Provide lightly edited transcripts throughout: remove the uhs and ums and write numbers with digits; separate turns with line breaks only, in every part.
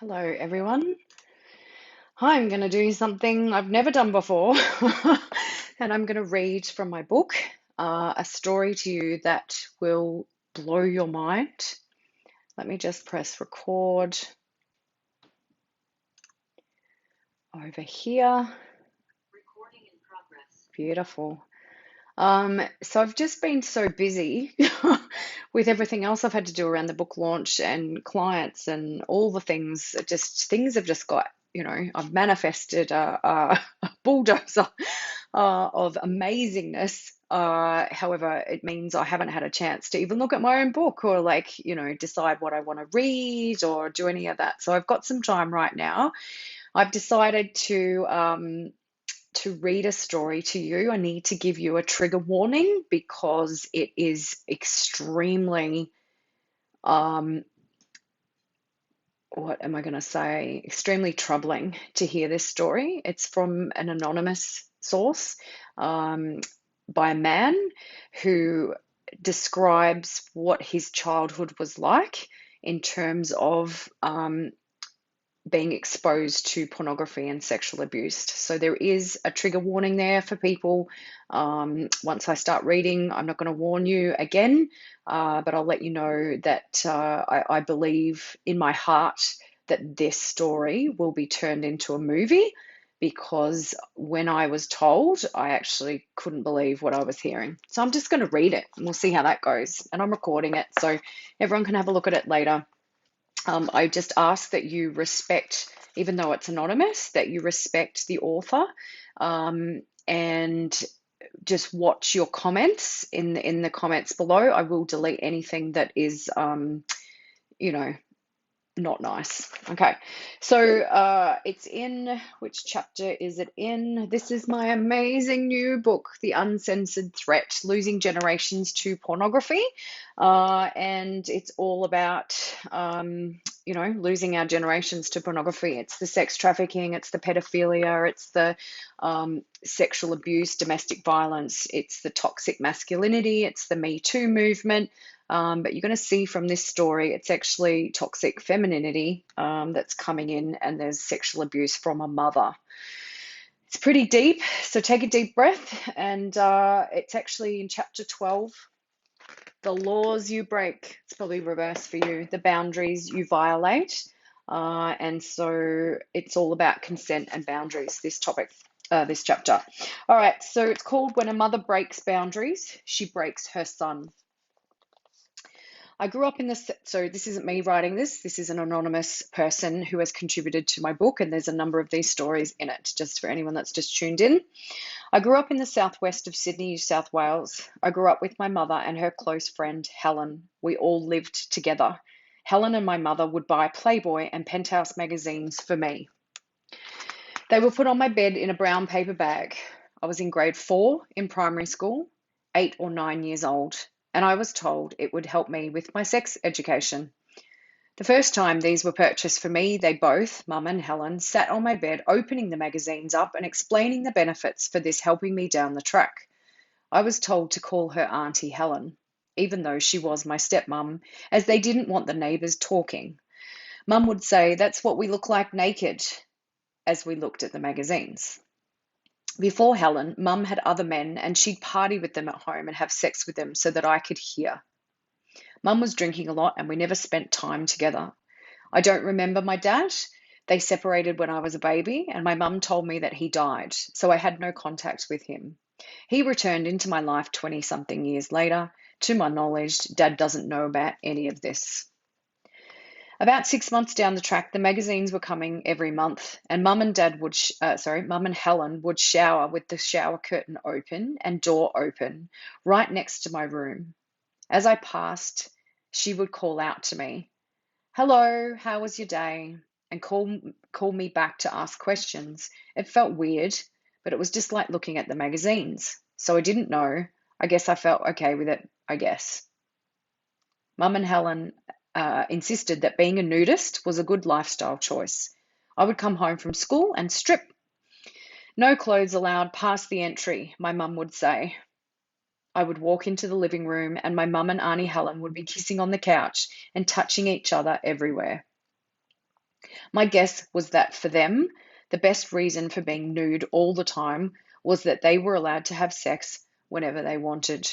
Hello, everyone. I'm going to do something I've never done before, and I'm going to read from my book a story to you that will blow your mind. Let me just press record over here. Recording in progress. Beautiful. So I've just been so busy with everything else I've had to do around the book launch and clients and all the things. Things have just got, I've manifested a bulldozer of amazingness. However, it means I haven't had a chance to even look at my own book or decide what I want to read or do any of that. So I've got some time right now. I've decided to read a story to you. I need to give you a trigger warning because it is extremely, what am I going to say? Extremely troubling to hear this story. It's from an anonymous source by a man who describes what his childhood was like in terms of being exposed to pornography and sexual abuse. So there is a trigger warning there for people. Once I start reading, I'm not going to warn you again, but I'll let you know that I believe in my heart that this story will be turned into a movie, because when I was told, I actually couldn't believe what I was hearing. So I'm just going to read it and we'll see how that goes. And I'm recording it so everyone can have a look at it later. I just ask that you respect, even though it's anonymous, that you respect the author, and just watch your comments in the comments below. I will delete anything that is, you know, not nice. Okay, so it's in, which chapter is it in? This is my amazing new book, The Uncensored Threat: Losing Generations to Pornography. And it's all about, losing our generations to pornography. It's the sex trafficking, it's the pedophilia, it's the sexual abuse, domestic violence, it's the toxic masculinity, it's the Me Too movement. But you're going to see from this story, it's actually toxic femininity that's coming in, and there's sexual abuse from a mother. It's pretty deep, so take a deep breath. And it's actually in chapter 12, the laws you break. It's probably reversed for you, the boundaries you violate. And so it's all about consent and boundaries, this topic. This chapter. All right, so it's called When a Mother Breaks Boundaries, She Breaks Her Son. I grew up in this, so this isn't me writing this. This is an anonymous person who has contributed to my book, and there's a number of these stories in it, just for anyone that's just tuned in. I grew up in the southwest of Sydney, New South Wales. I grew up with my mother and her close friend, Helen. We all lived together. Helen and my mother would buy Playboy and Penthouse magazines for me. They were put on my bed in a brown paper bag. I was in grade 4 in primary school, 8 or 9 years old, and I was told it would help me with my sex education. The first time these were purchased for me, they both, Mum and Helen, sat on my bed opening the magazines up and explaining the benefits for this helping me down the track. I was told to call her Auntie Helen, even though she was my stepmum, as they didn't want the neighbours talking. Mum would say, "That's what we look like naked," as we looked at the magazines. Before Helen, Mum had other men and she'd party with them at home and have sex with them so that I could hear. Mum was drinking a lot and we never spent time together. I don't remember my dad. They separated when I was a baby, and my mum told me that he died, so I had no contact with him. He returned into my life 20-something years later. To my knowledge, Dad doesn't know about any of this. About 6 months down the track, the magazines were coming every month, and Mum and Helen would shower with the shower curtain open and door open, right next to my room. As I passed, she would call out to me, "Hello, how was your day?" and call me back to ask questions. It felt weird, but it was just like looking at the magazines. So I didn't know. I guess I felt okay with it, I guess. Mum and Helen insisted that being a nudist was a good lifestyle choice. I would come home from school and strip. "No clothes allowed past the entry," my mum would say. I would walk into the living room and my mum and Auntie Helen would be kissing on the couch and touching each other everywhere. My guess was that for them, the best reason for being nude all the time was that they were allowed to have sex whenever they wanted.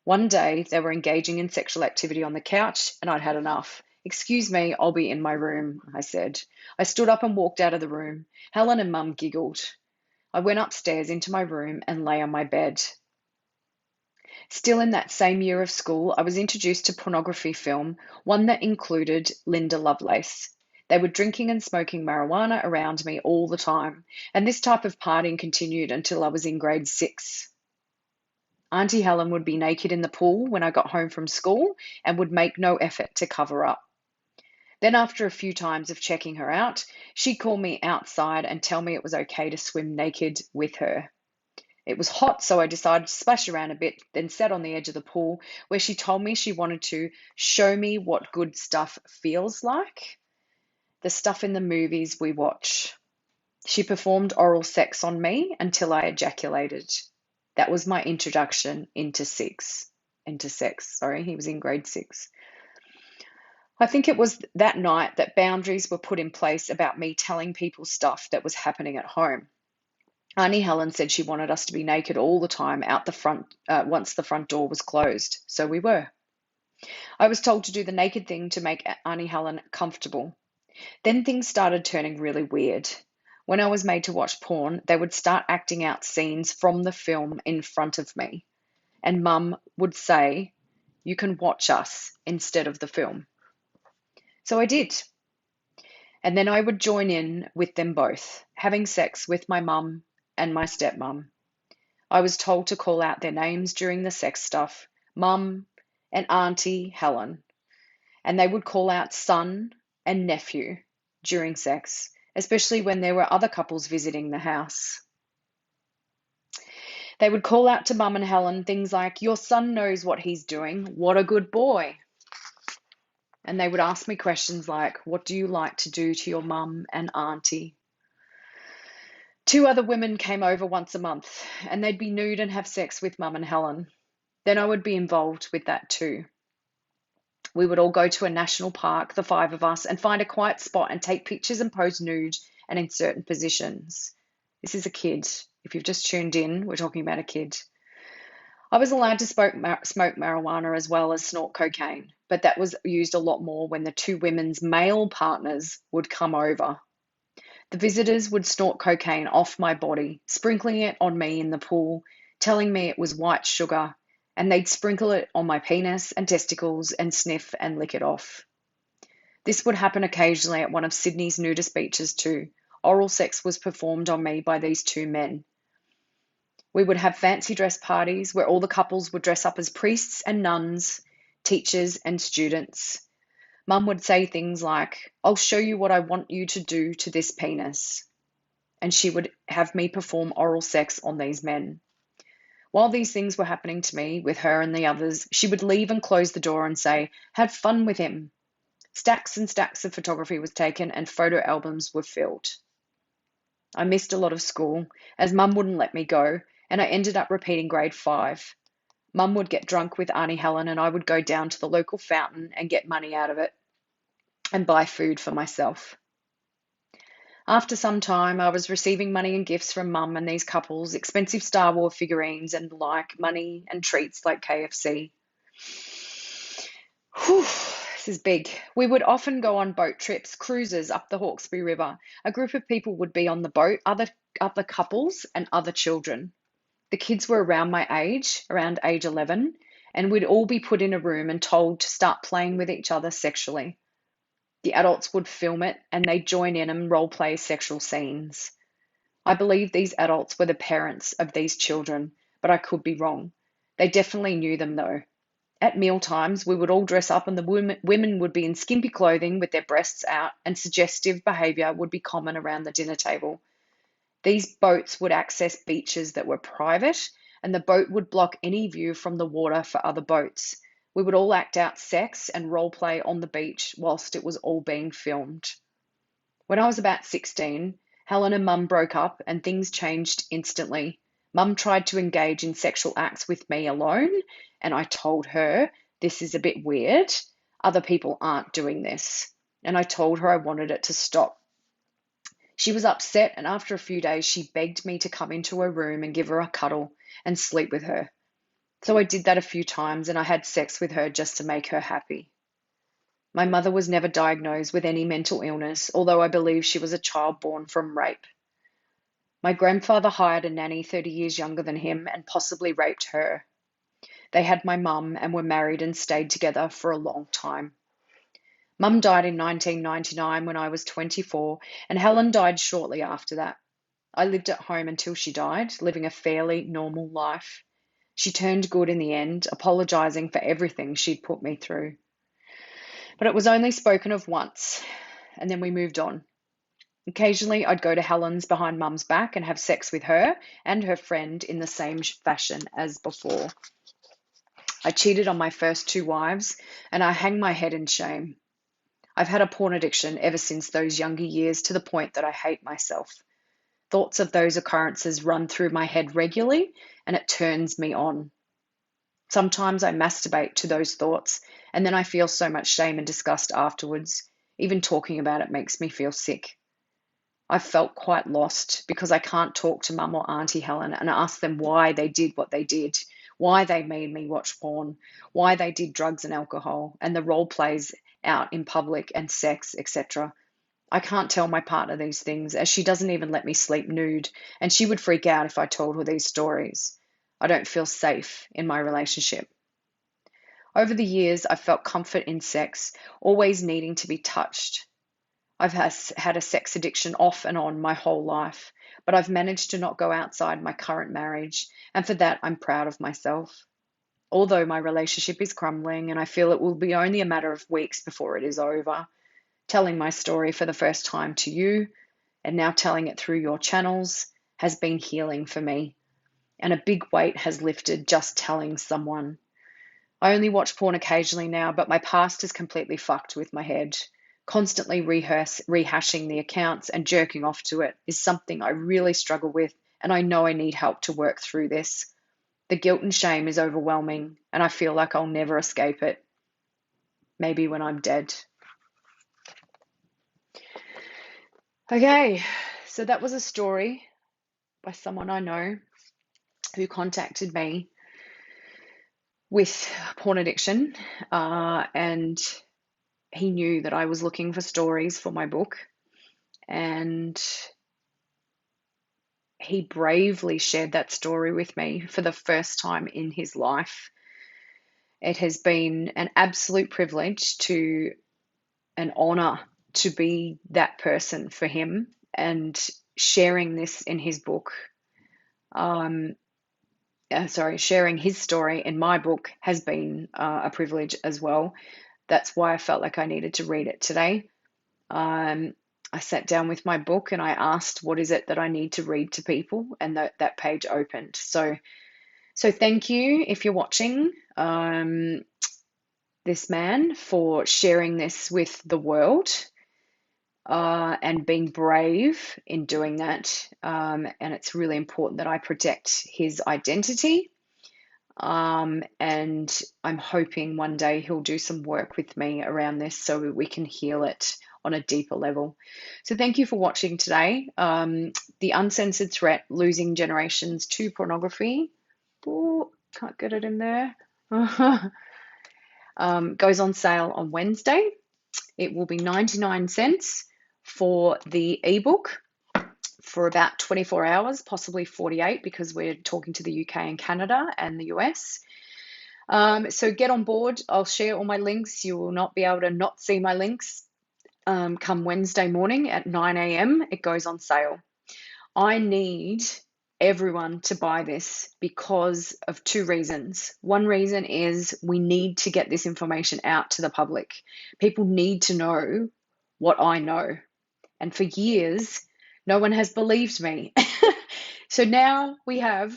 One day, they were engaging in sexual activity on the couch, and I'd had enough. "Excuse me, I'll be in my room," I said. I stood up and walked out of the room. Helen and Mum giggled. I went upstairs into my room and lay on my bed. Still in that same year of school, I was introduced to pornography film, one that included Linda Lovelace. They were drinking and smoking marijuana around me all the time, and this type of partying continued until I was in grade 6. Auntie Helen would be naked in the pool when I got home from school and would make no effort to cover up. Then, after a few times of checking her out, she'd call me outside and tell me it was okay to swim naked with her. It was hot, so I decided to splash around a bit, then sat on the edge of the pool where she told me she wanted to show me what good stuff feels like, the stuff in the movies we watch. She performed oral sex on me until I ejaculated. That was my introduction into sex. Sorry, he was in grade 6. I think it was that night that boundaries were put in place about me telling people stuff that was happening at home. Auntie Helen said she wanted us to be naked all the time out the front once the front door was closed, so we were. I was told to do the naked thing to make Auntie Helen comfortable. Then things started turning really weird. When I was made to watch porn, they would start acting out scenes from the film in front of me, and Mum would say, "You can watch us instead of the film." So I did. And then I would join in with them both, having sex with my mum and my stepmum. I was told to call out their names during the sex stuff, Mum and Auntie Helen, and they would call out son and nephew during sex, especially when there were other couples visiting the house. They would call out to Mum and Helen things like, "Your son knows what he's doing, what a good boy." And they would ask me questions like, "What do you like to do to your mum and auntie?" 2 other women came over once a month, and they'd be nude and have sex with Mum and Helen. Then I would be involved with that too. We would all go to a national park, the 5 of us, and find a quiet spot and take pictures and pose nude and in certain positions. This is a kid. If you've just tuned in, we're talking about a kid. I was allowed to smoke marijuana as well as snort cocaine, but that was used a lot more when the 2 women's male partners would come over. The visitors would snort cocaine off my body, sprinkling it on me in the pool, telling me it was white sugar, and they'd sprinkle it on my penis and testicles and sniff and lick it off. This would happen occasionally at one of Sydney's nudist beaches too. Oral sex was performed on me by these 2 men. We would have fancy dress parties where all the couples would dress up as priests and nuns, teachers and students. Mum would say things like, "I'll show you what I want you to do to this penis." And she would have me perform oral sex on these men. While these things were happening to me with her and the others, she would leave and close the door and say, "Have fun with him." Stacks and stacks of photography was taken and photo albums were filled. I missed a lot of school as Mum wouldn't let me go, and I ended up repeating grade 5. Mum would get drunk with Auntie Helen and I would go down to the local fountain and get money out of it and buy food for myself. After some time, I was receiving money and gifts from Mum and these couples, expensive Star Wars figurines and money and treats like KFC. Whew, this is big. We would often go on boat trips, cruises up the Hawkesbury River. A group of people would be on the boat, other couples and other children. The kids were around my age, around age 11, and we'd all be put in a room and told to start playing with each other sexually. The adults would film it and they'd join in and role play sexual scenes. I believe these adults were the parents of these children, but I could be wrong. They definitely knew them though. At meal times, we would all dress up and the women would be in skimpy clothing with their breasts out, and suggestive behaviour would be common around the dinner table. These boats would access beaches that were private, and the boat would block any view from the water for other boats. We would all act out sex and role play on the beach whilst it was all being filmed. When I was about 16, Helen and Mum broke up and things changed instantly. Mum tried to engage in sexual acts with me alone, and I told her, "This is a bit weird. Other people aren't doing this." and I told her I wanted it to stop. She was upset, and after a few days, she begged me to come into her room and give her a cuddle and sleep with her. So I did that a few times, and I had sex with her just to make her happy. My mother was never diagnosed with any mental illness, although I believe she was a child born from rape. My grandfather hired a nanny 30 years younger than him and possibly raped her. They had my mum and were married and stayed together for a long time. Mum died in 1999 when I was 24, and Helen died shortly after that. I lived at home until she died, living a fairly normal life. She turned good in the end, apologising for everything she'd put me through. But it was only spoken of once, and then we moved on. Occasionally, I'd go to Helen's behind Mum's back and have sex with her and her friend in the same fashion as before. I cheated on my first two wives, and I hang my head in shame. I've had a porn addiction ever since those younger years, to the point that I hate myself. Thoughts of those occurrences run through my head regularly, and it turns me on. Sometimes I masturbate to those thoughts, and then I feel so much shame and disgust afterwards. Even talking about it makes me feel sick. I've felt quite lost because I can't talk to Mum or Auntie Helen and ask them why they did what they did, why they made me watch porn, why they did drugs and alcohol, and the role plays out in public and sex, etc. I can't tell my partner these things, as she doesn't even let me sleep nude, and she would freak out if I told her these stories. I don't feel safe in my relationship. Over the years, I've felt comfort in sex, always needing to be touched. I've had a sex addiction off and on my whole life, but I've managed to not go outside my current marriage, and for that, I'm proud of myself. Although my relationship is crumbling, and I feel it will be only a matter of weeks before it is over, telling my story for the first time to you, and now telling it through your channels, has been healing for me, and a big weight has lifted just telling someone. I only watch porn occasionally now, but my past is completely fucked with my head. Constantly rehashing the accounts and jerking off to it is something I really struggle with, and I know I need help to work through this. The guilt and shame is overwhelming, and I feel like I'll never escape it. Maybe when I'm dead. Okay, so that was a story by someone I know who contacted me with porn addiction, and he knew that I was looking for stories for my book, and he bravely shared that story with me for the first time in his life. It has been an absolute privilege, to an honor, to be that person for him, and sharing this in his book. Sharing his story in my book has been a privilege as well. That's why I felt like I needed to read it today. I sat down with my book and I asked, what is it that I need to read to people? And that page opened. So thank you, if you're watching, this man, for sharing this with the world, and being brave in doing that. And it's really important that I protect his identity. And I'm hoping one day he'll do some work with me around this so we can heal it on a deeper level. So thank you for watching today. The Uncensored Threat, Losing Generations to Pornography. Oh, can't get it in there. Goes on sale on Wednesday. It will be 99 cents for the ebook for about 24 hours, possibly 48, because we're talking to the UK and Canada and the US. So get on board. I'll share all my links. You will not be able to not see my links. Come Wednesday morning at 9 a.m. it goes on sale. I need everyone to buy this because of two reasons. One reason is we need to get this information out to the public. People need to know what I know. And for years, no one has believed me. So now we have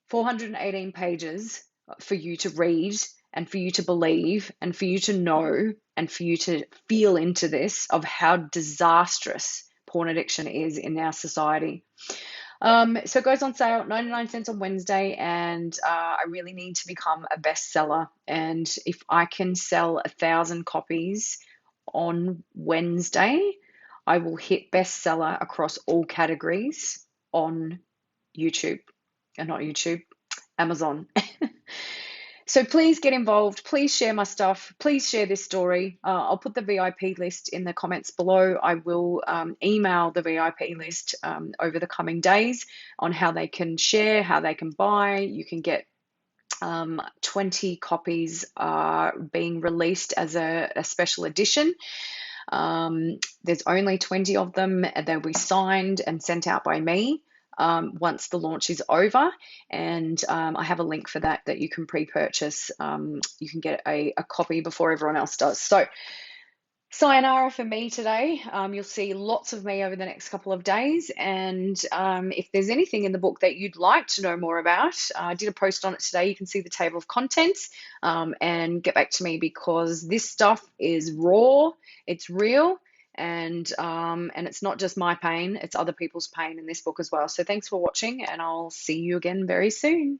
418 pages for you to read, and for you to believe, and for you to know, and for you to feel into this, of how disastrous porn addiction is in our society. So it goes on sale 99 cents on Wednesday, and I really need to become a bestseller. And if I can sell 1,000 copies on Wednesday, I will hit bestseller across all categories on YouTube, not YouTube, Amazon. So please get involved. Please share my stuff. Please share this story. I'll put the VIP list in the comments below. I will email the VIP list over the coming days on how they can share, how they can buy. You can get 20 copies are being released as a special edition. There's only 20 of them. They'll be signed and sent out by me once the launch is over. And I have a link for that you can pre-purchase. You can get a copy before everyone else does. So sayonara for me today. You'll see lots of me over the next couple of days. And if there's anything in the book that you'd like to know more about, I did a post on it today. You can see the table of contents and get back to me, because this stuff is raw, it's real, and it's not just my pain, it's other people's pain in this book as well. So thanks for watching, and I'll see you again very soon.